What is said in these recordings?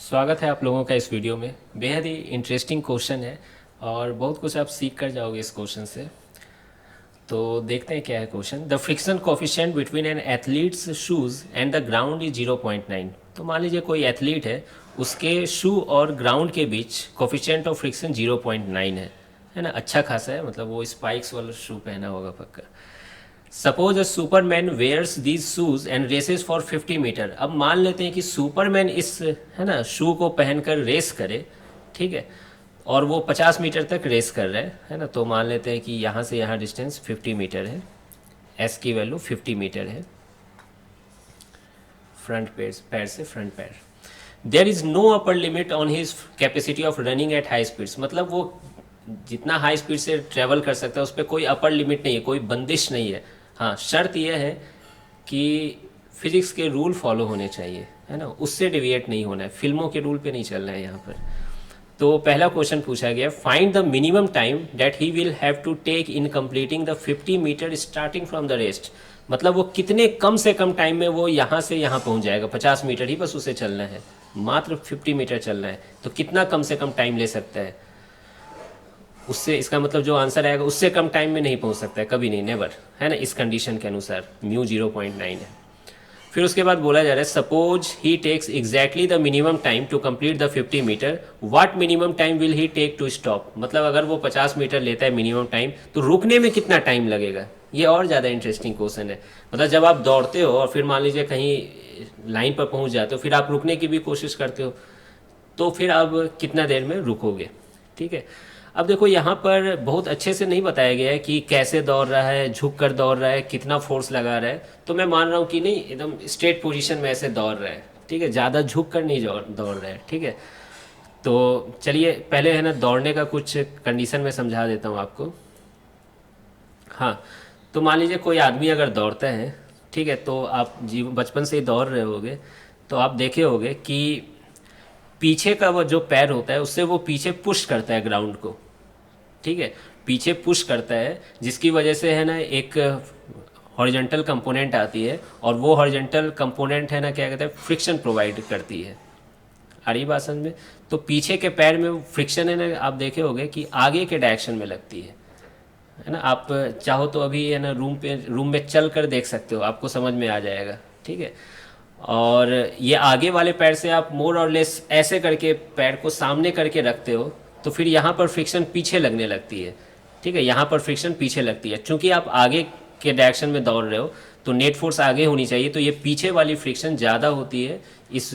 स्वागत है आप लोगों का इस वीडियो में। बेहद ही इंटरेस्टिंग क्वेश्चन है और बहुत कुछ आप सीख कर जाओगे इस क्वेश्चन से। तो देखते हैं क्या है question. The friction coefficient between N athletes shoes and the ground is 0.9। तो मान लीजिए कोई एथलीट है, उसके शू और ग्राउंड के बीच कोफिशिएंट ऑफ फ्रिक्शन 0.9 है ना। अच्छा खासा है, मतलब वो स्पाइक्स वाला शू पहना होगा पक्का। Suppose a Superman wears these shoes and races for 50 metres. अब मान लेते हैं कि सुपरमैन इस है ना शू को पहनकर रेस करे, ठीक है, और वो 50 मीटर तक रेस कर रहा है ना। तो मान लेते हैं कि यहाँ से यहाँ डिस्टेंस 50 मीटर है, एस की वैल्यू 50 मीटर है, फ्रंट पैर से फ्रंट पैर। There is no upper limit on his capacity of running at high speeds. मतलब वो जितना हाई स्पीड से ट्रेवल कर सकता है उस पर कोई अपर लिमिट नहीं है, कोई बंदिश नहीं है। हाँ, शर्त यह है कि फिजिक्स के रूल फॉलो होने चाहिए, है ना, उससे डिविएट नहीं होना है, फिल्मों के रूल पे नहीं चलना है यहाँ पर। तो पहला क्वेश्चन पूछा गया, find the minimum time that he will have to take in completing the 50 metres starting from the rest. मतलब वो कितने कम से कम टाइम में वो यहाँ से यहाँ पहुँच जाएगा। 50 मीटर ही बस उसे चलना है, मात्र 50 मीटर चलना है, तो कितना कम से कम टाइम ले सकता है उससे। इसका मतलब जो आंसर आएगा उससे कम टाइम में नहीं पहुंच सकता है, कभी नहीं, नेवर, है ना, इस कंडीशन के अनुसार म्यू 0.9 है। फिर उसके बाद बोला जा रहा है, suppose he takes exactly the minimum time to complete the 50 metres, what minimum time will he take to stop. मतलब अगर वो 50 मीटर लेता है मिनिमम टाइम, तो रुकने में कितना टाइम लगेगा। ये और ज़्यादा इंटरेस्टिंग क्वेश्चन है। मतलब जब आप दौड़ते हो और फिर मान लीजिए कहीं लाइन पर पहुंच जाते हो, फिर आप रुकने की भी कोशिश करते हो, तो फिर आप कितना देर में रुकोगे। ठीक है, अब देखो यहाँ पर बहुत अच्छे से नहीं बताया गया है कि कैसे दौड़ रहा है, झुक कर दौड़ रहा है, कितना फोर्स लगा रहा है। तो मैं मान रहा हूँ कि नहीं, एकदम स्ट्रेट पोजीशन में ऐसे दौड़ रहा है, ठीक है, ज़्यादा झुक कर नहीं दौड़ रहा है, ठीक है। तो चलिए पहले है ना दौड़ने का कुछ कंडीशन में समझा देता हूँ आपको। हाँ, तो मान लीजिए कोई आदमी अगर दौड़ता है, ठीक है, तो आप जीव बचपन से ही दौड़ रहे होगे, तो आप देखे होगे कि पीछे का वो जो पैर होता है उससे वो पीछे पुश करता है ग्राउंड को, ठीक है, पीछे पुश करता है, जिसकी वजह से है ना एक हॉरिजॉन्टल कंपोनेंट आती है, और वो हॉरिजॉन्टल कंपोनेंट है ना क्या कहते हैं, फ्रिक्शन प्रोवाइड करती है। आ रही बात समझ में। तो पीछे के पैर में फ्रिक्शन है ना, आप देखे होंगे कि आगे के डायरेक्शन में लगती है ना। आप चाहो तो अभी है ना रूम में चल कर देख सकते हो, आपको समझ में आ जाएगा, ठीक है। और ये आगे वाले पैर से आप मोर और लेस ऐसे करके पैर को सामने करके रखते हो, तो फिर यहाँ पर फ्रिक्शन पीछे लगने लगती है, ठीक है, यहाँ पर फ्रिक्शन पीछे लगती है। चूंकि आप आगे के डायरेक्शन में दौड़ रहे हो तो नेट फोर्स आगे होनी चाहिए, तो ये पीछे वाली फ्रिक्शन ज़्यादा होती है इस,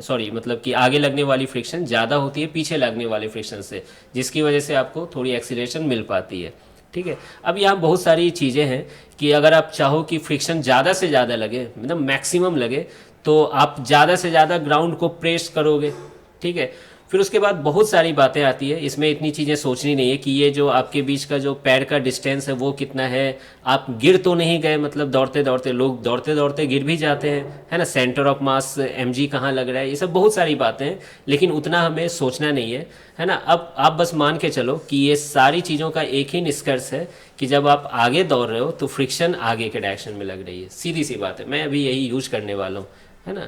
सॉरी, मतलब कि आगे लगने वाली फ्रिक्शन ज़्यादा होती है पीछे लगने वाली फ्रिक्शन से, जिसकी वजह से आपको थोड़ी एक्सीलरेशन मिल पाती है, ठीक है। अब यहाँ बहुत सारी चीज़ें हैं कि अगर आप चाहो कि फ्रिक्शन ज़्यादा से ज़्यादा लगे, मतलब मैक्सिमम लगे, तो आप ज़्यादा से ज़्यादा ग्राउंड को प्रेस करोगे, ठीक है। फिर उसके बाद बहुत सारी बातें आती है, इसमें इतनी चीज़ें सोचनी नहीं है कि ये जो आपके बीच का जो पैर का डिस्टेंस है वो कितना है, आप गिर तो नहीं गए, मतलब दौड़ते दौड़ते लोग दौड़ते दौड़ते गिर भी जाते हैं, है ना, सेंटर ऑफ मास mg कहाँ लग रहा है, ये सब बहुत सारी बातें हैं, लेकिन उतना हमें सोचना नहीं है ना। अब आप बस मान के चलो कि ये सारी चीज़ों का एक ही निष्कर्ष है कि जब आप आगे दौड़ रहे हो तो फ्रिक्शन आगे के डायरेक्शन में लग रही है, सीधी सी बात है। मैं अभी यही यूज करने वाला हूँ, है ना।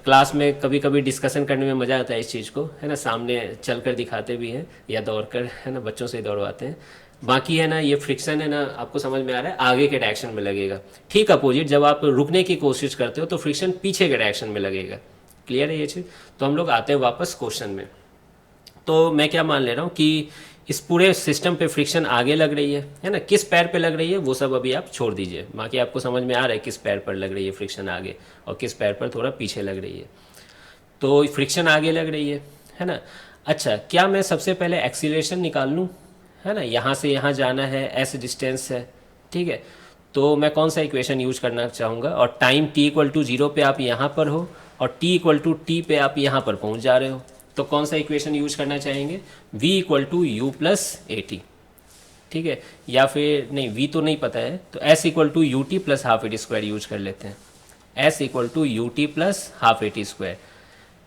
क्लास में कभी कभी डिस्कशन करने में मज़ा आता है इस चीज़ को, है ना, सामने चल कर दिखाते भी हैं या दौड़ कर, है ना, बच्चों से ही दौड़वाते हैं। बाकी है ना ये फ्रिक्शन है ना, आपको समझ में आ रहा है, आगे के डायरेक्शन में लगेगा। ठीक अपोजिट, जब आप रुकने की कोशिश करते हो तो फ्रिक्शन पीछे के डायरेक्शन में लगेगा। क्लियर है ये चीज़। तो हम लोग आते हैं वापस क्वेश्चन में। तो मैं क्या मान ले रहा हूँ कि इस पूरे सिस्टम पे फ्रिक्शन आगे लग रही है ना। किस पैर पे लग रही है वो सब अभी आप छोड़ दीजिए, बाकी आपको समझ में आ रहा है किस पैर पर लग रही है फ्रिक्शन आगे और किस पैर पर थोड़ा पीछे लग रही है। तो फ्रिक्शन आगे लग रही है ना। अच्छा, क्या मैं सबसे पहले एक्सीलरेशन निकाल लूँ, है ना, यहाँ से यहाँ जाना है, ऐसे डिस्टेंस है, ठीक है। तो मैं कौन सा इक्वेशन यूज करना चाहूँगा, और टाइम t=0 पे आप यहाँ पर हो और t=t पे आप यहाँ पर पहुँच जा रहे हो, तो कौन सा इक्वेशन यूज करना चाहेंगे, v=u+at, ठीक है। या फिर नहीं, v तो नहीं पता है, तो s=ut+12at² यूज कर लेते हैं, s=ut+12at²,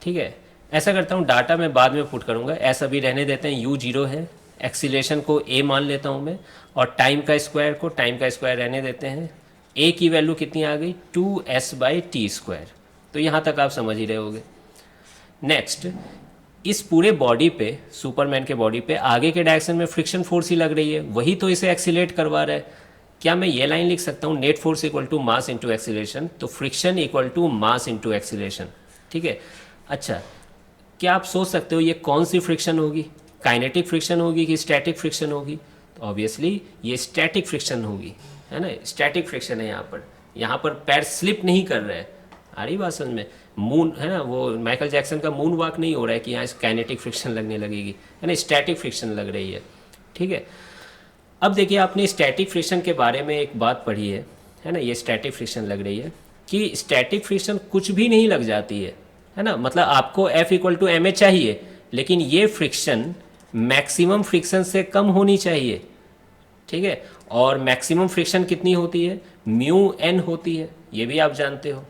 ठीक है। ऐसा करता हूँ, डाटा मैं बाद में पुट करूँगा, ऐसा भी रहने देते हैं, u0 है, एक्सीलरेशन को a मान लेता हूँ मैं, और टाइम का स्क्वायर रहने देते हैं। a की वैल्यू कितनी आ गई, 2s/t²। तो यहाँ तक आप समझ ही रहे होगे। नेक्स्ट, इस पूरे बॉडी पे, सुपरमैन के बॉडी पे आगे के डायरेक्शन में फ्रिक्शन फोर्स ही लग रही है, वही तो इसे एक्सीलरेट करवा रहा है। क्या मैं ये लाइन लिख सकता हूँ, net force equal to mass into acceleration, तो friction equal to mass into acceleration, ठीक है। अच्छा, क्या आप सोच सकते हो ये कौन सी फ्रिक्शन होगी, काइनेटिक फ्रिक्शन होगी कि स्टैटिक फ्रिक्शन होगी? तो ऑब्वियसली ये स्टैटिक फ्रिक्शन होगी, है ना, स्टैटिक फ्रिक्शन है यहाँ पर पैर स्लिप नहीं कर रहे हैं। आ रही बात समझ में? मून है ना, वो माइकल जैक्सन का मून वॉक नहीं हो रहा है कि यहाँ काइनेटिक फ्रिक्शन लगने लगेगी, है ना, स्टैटिक फ्रिक्शन लग रही है, ठीक है। अब देखिए, आपने स्टैटिक फ्रिक्शन के बारे में एक बात पढ़ी है ना, ये स्टैटिक फ्रिक्शन लग रही है कि स्टैटिक फ्रिक्शन कुछ भी नहीं लग जाती है ना, मतलब आपको F equal to M A चाहिए, लेकिन ये फ्रिक्शन मैक्सिमम फ्रिक्शन से कम होनी चाहिए, ठीक है। और मैक्सिमम फ्रिक्शन कितनी होती है, म्यू एन होती है, ये भी आप जानते हो,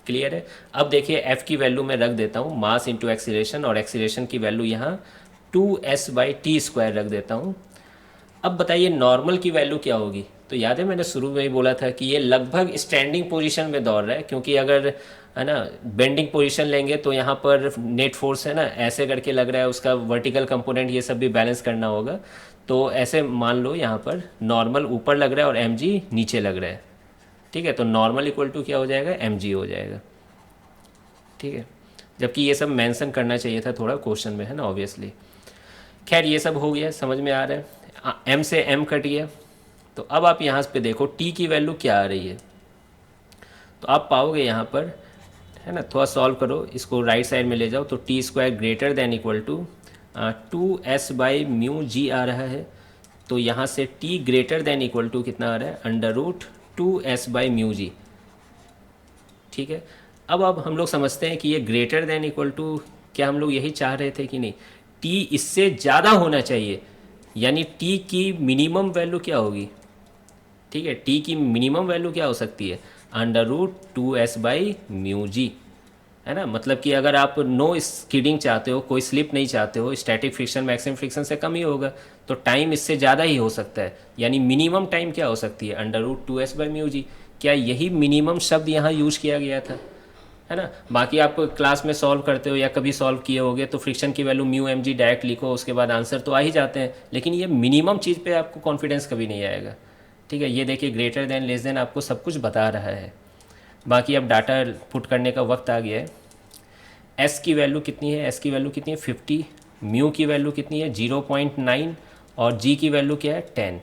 क्लियर है। अब देखिए F की वैल्यू मैं रख देता हूँ मास इंटू एक्सीलरेशन, और एक्सीलरेशन की वैल्यू यहाँ 2s/t² रख देता हूँ। अब बताइए नॉर्मल की वैल्यू क्या होगी? तो याद है मैंने शुरू में ही बोला था कि ये लगभग स्टैंडिंग पोजीशन में दौड़ रहा है, क्योंकि अगर है ना बेंडिंग पोजीशन लेंगे तो यहाँ पर नेट फोर्स है ना ऐसे करके लग रहा है, उसका वर्टिकल कंपोनेंट ये सब भी बैलेंस करना होगा। तो ऐसे मान लो यहाँ पर नॉर्मल ऊपर लग रहा है और एम नीचे लग रहा है, ठीक है। तो नॉर्मल इक्वल टू क्या हो जाएगा, एम हो जाएगा, ठीक है। जबकि ये सब मेंशन करना चाहिए था थोड़ा क्वेश्चन में, है ना, ऑब्वियसली। खैर ये सब हो गया, समझ में आ रहा है, एम से एम कट गया। तो अब आप यहाँ पे देखो टी की वैल्यू क्या आ रही है, तो आप पाओगे यहाँ पर, है ना, थोड़ा सॉल्व करो, इसको राइट साइड में ले जाओ, तो t² greater than equal to 2s/μg आ रहा है। तो यहाँ से t greater than equal to कितना आ रहा है, √2s/μg, ठीक है। अब हम लोग समझते हैं कि ये ग्रेटर देन इक्वल टू, क्या हम लोग यही चाह रहे थे कि नहीं, t इससे ज़्यादा होना चाहिए, यानी t की मिनिमम वैल्यू क्या होगी, ठीक है, t की मिनिमम वैल्यू क्या हो सकती है, √2s/μg, है ना। मतलब कि अगर आप नो स्किडिंग चाहते हो, कोई स्लिप नहीं चाहते हो, स्टैटिक फ्रिक्शन मैक्सिमम फ्रिक्शन से कम ही होगा, तो टाइम इससे ज़्यादा ही हो सकता है, यानी मिनिमम टाइम क्या हो सकती है, √2s/μg। क्या यही मिनिमम शब्द यहाँ यूज किया गया था, है ना। बाकी आप क्लास में सॉल्व करते हो या कभी सॉल्व किए होगे तो फ्रिक्शन की वैल्यू μmg डायरेक्ट लिखो, उसके बाद आंसर तो आ ही जाते हैं, लेकिन ये मिनिमम चीज़ पे आपको कॉन्फिडेंस कभी नहीं आएगा, ठीक है। ये देखिए ग्रेटर देन लेस देन आपको सब कुछ बता रहा है। बाकी अब डाटा पुट करने का वक्त आ गया है। एस की वैल्यू कितनी है, एस की वैल्यू कितनी है 50, म्यू की वैल्यू कितनी है 0.9, और जी की वैल्यू क्या है 10,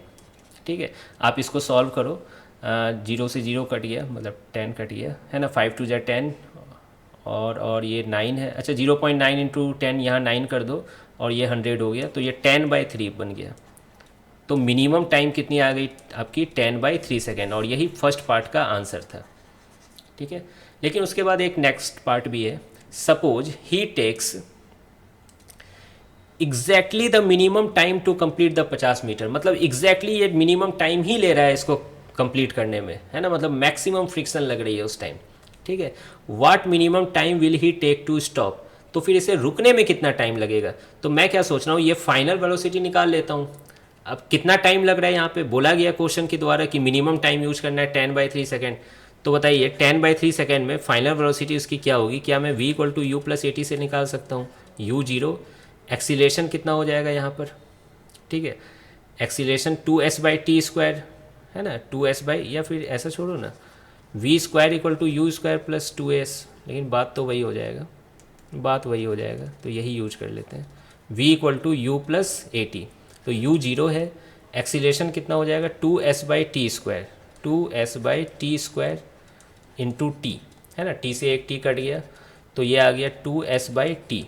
ठीक है। आप इसको सॉल्व करो, 0 से 0 कट गया, मतलब 10 कट गया, है ना, 5 2 = 10, और ये 9 है, अच्छा 0.9 इंटू 10 यहाँ 9 कर दो, और ये 100 हो गया, तो ये 10/3 बन गया। तो मिनिमम टाइम कितनी आ गई आपकी, 10/3 सेकेंड, और यही फर्स्ट पार्ट का आंसर था, ठीक है। लेकिन उसके बाद एक नेक्स्ट पार्ट भी है, suppose he takes exactly the minimum time to complete the 50 metres, मतलब एग्जैक्टली ये मिनिमम टाइम ही ले रहा है इसको कंप्लीट करने में, है ना, मतलब मैक्सिमम फ्रिक्शन लग रही है उस टाइम, ठीक है। What minimum time will he take to stop, तो फिर इसे रुकने में कितना टाइम लगेगा। तो मैं क्या सोच रहा हूँ, ये फाइनल वेलोसिटी निकाल लेता हूँ। अब कितना टाइम लग रहा है, यहाँ पे बोला गया क्वेश्चन के द्वारा कि मिनिमम टाइम यूज करना है 10/3 सेकेंड, तो बताइए 10/3 सेकेंड में फाइनल वेलोसिटी उसकी क्या होगी। क्या मैं v = u + at से निकाल सकता हूँ, u0, एक्सीलरेशन कितना हो जाएगा यहाँ पर, ठीक है, एक्सीलरेशन 2s/t², है ना, 2s या फिर ऐसा छोड़ो ना, v² = u² + 2s, लेकिन बात तो वही हो जाएगा, तो यही यूज कर लेते हैं, v = u + at, तो u0 है, एक्सीलरेशन कितना हो जाएगा 2s/t² इंटू टी, है ना, टी से एक टी कट गया, तो ये आ गया 2s/t।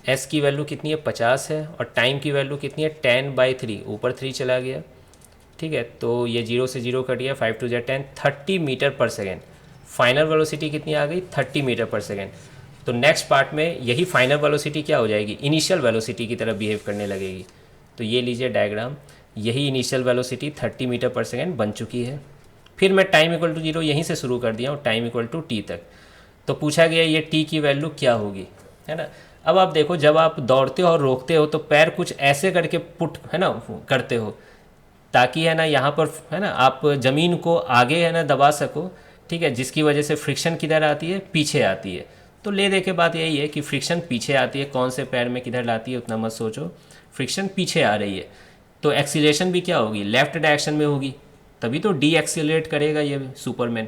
s की वैल्यू कितनी है 50 है, और टाइम की वैल्यू कितनी है 10/3, ऊपर 3 चला गया, ठीक है। तो ये 0 से 0 कट गया, 5 2 = 10, 30 मीटर पर सेकेंड। फाइनल वेलोसिटी कितनी आ गई 30 मीटर पर सेकेंड। तो नेक्स्ट पार्ट में यही फाइनल वेलोसिटी क्या हो जाएगी, इनिशियल वेलोसिटी की तरह बिहेव करने लगेगी। तो ये लीजिए डायग्राम, यही इनिशियल वेलोसिटी 30 मीटर पर सेकेंड बन चुकी है। फिर मैं टाइम = 0 यहीं से शुरू कर दिया हूँ, टाइम = t तक। तो पूछा गया ये t की वैल्यू क्या होगी, है ना। अब आप देखो, जब आप दौड़ते हो और रोकते हो तो पैर कुछ ऐसे करके पुट, है ना, करते हो, ताकि है ना यहाँ पर, है ना, आप ज़मीन को आगे, है ना, दबा सको, ठीक है, जिसकी वजह से फ्रिक्शन किधर आती है, पीछे आती है। तो ले दे के बात यही है कि फ्रिक्शन पीछे आती है, कौन से पैर में किधर लाती है उतना मत सोचो, फ्रिक्शन पीछे आ रही है, तो एक्सीलरेशन भी क्या होगी, लेफ्ट डायरेक्शन में होगी, तभी तो डी एक्सीलरेट करेगा ये सुपरमैन।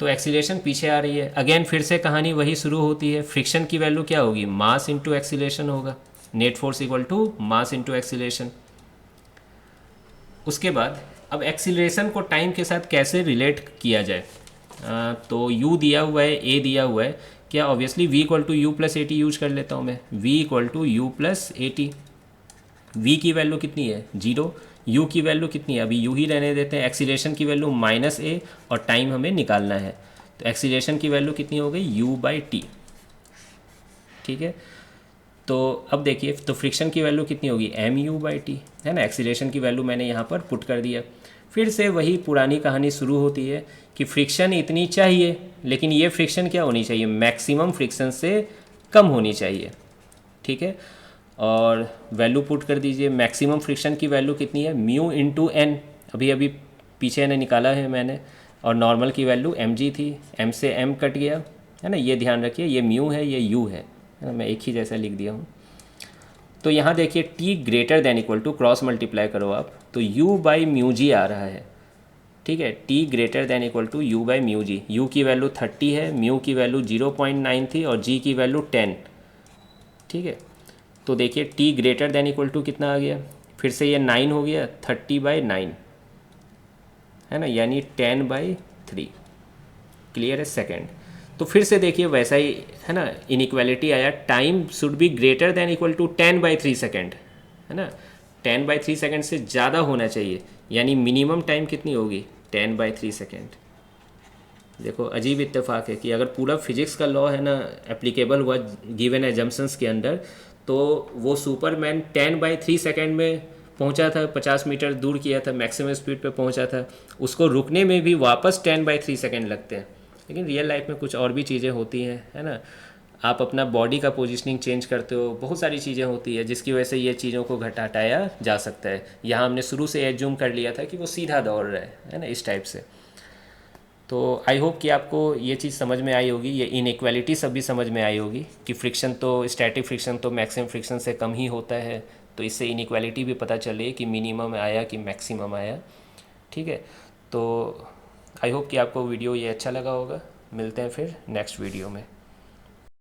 तो एक्सीलरेशन पीछे आ रही है, अगेन फिर से कहानी वही शुरू होती है, फ्रिक्शन की वैल्यू क्या होगी, मास इंटू एक्सीलरेशन होगा, net force equal to mass into acceleration. उसके बाद अब एक्सीलरेशन को टाइम के साथ कैसे रिलेट किया जाए, तो u दिया हुआ है, a दिया हुआ है, क्या obviously v equal to U plus A T use कर लेता हूँ मैं, v equal to U plus A T. v की वैल्यू कितनी है 0, u की वैल्यू कितनी है, अभी u ही रहने देते हैं, एक्सीलरेशन की वैल्यू -a और टाइम हमें निकालना है, तो एक्सीलरेशन की वैल्यू कितनी हो गई u/t। ठीक है, तो अब देखिए, तो फ्रिक्शन की वैल्यू कितनी होगी mu/t, है ना, एक्सीलरेशन की वैल्यू मैंने यहाँ पर पुट कर दिया। फिर से वही पुरानी कहानी शुरू होती है कि फ्रिक्शन इतनी चाहिए, लेकिन ये फ्रिक्शन क्या होनी चाहिए, मैक्सिमम फ्रिक्शन से कम होनी चाहिए। ठीक है, और वैल्यू पुट कर दीजिए, मैक्सिमम फ्रिक्शन की वैल्यू कितनी है म्यू इंटू एन, अभी अभी पीछे ने निकाला है मैंने, और नॉर्मल की वैल्यू mg थी, m से m कट गया, है ना, ये ध्यान रखिए, ये म्यू है, ये u है ना, मैं एक ही जैसा लिख दिया हूँ। तो यहाँ देखिए t greater than equal to, cross multiply करो आप, तो u/μg आ रहा है। ठीक है, t greater than equal to u/μg, u की वैल्यू 30 है, म्यू की वैल्यू 0.9 थी और g की वैल्यू 10। ठीक है, तो देखिए t greater than equal to कितना आ गया, फिर से ये 9 हो गया, 30/9 है ना, यानी 10/3, क्लियर है सेकेंड। तो फिर से देखिए वैसा ही है ना, इनइक्वालिटी आया, time should be greater than equal to 10/3 second, है ना, 10/3 सेकेंड से ज़्यादा होना चाहिए, यानी मिनिमम टाइम कितनी होगी 10/3 सेकेंड। देखो अजीब इत्तेफाक है कि अगर पूरा फिजिक्स का लॉ है ना एप्लीकेबल हुआ गिवन एजम्पशंस के अंदर, तो वो सुपरमैन 10/3 सेकेंड में पहुंचा था, 50 मीटर दूर किया था, मैक्सिमम स्पीड पे पहुंचा था, उसको रुकने में भी वापस 10/3 सेकेंड लगते हैं। लेकिन रियल लाइफ में कुछ और भी चीज़ें होती हैं, है ना, आप अपना बॉडी का पोजीशनिंग चेंज करते हो, बहुत सारी चीज़ें होती है जिसकी वजह से ये चीज़ों को घटाया जा सकता है। यहाँ हमने शुरू से एज्यूम कर लिया था कि वो सीधा दौड़ रहा है ना, इस टाइप से। तो आई होप कि आपको ये चीज़ समझ में आई होगी, ये इनइक्वालिटी सब भी समझ में आई होगी कि फ्रिक्शन तो, स्टैटिक फ्रिक्शन तो मैक्सिमम फ्रिक्शन से कम ही होता है, तो इससे इनइक्वालिटी भी पता चले कि मिनिमम आया कि मैक्सिमम आया। ठीक है, तो आई होप कि आपको वीडियो ये अच्छा लगा होगा, मिलते हैं फिर नेक्स्ट वीडियो में।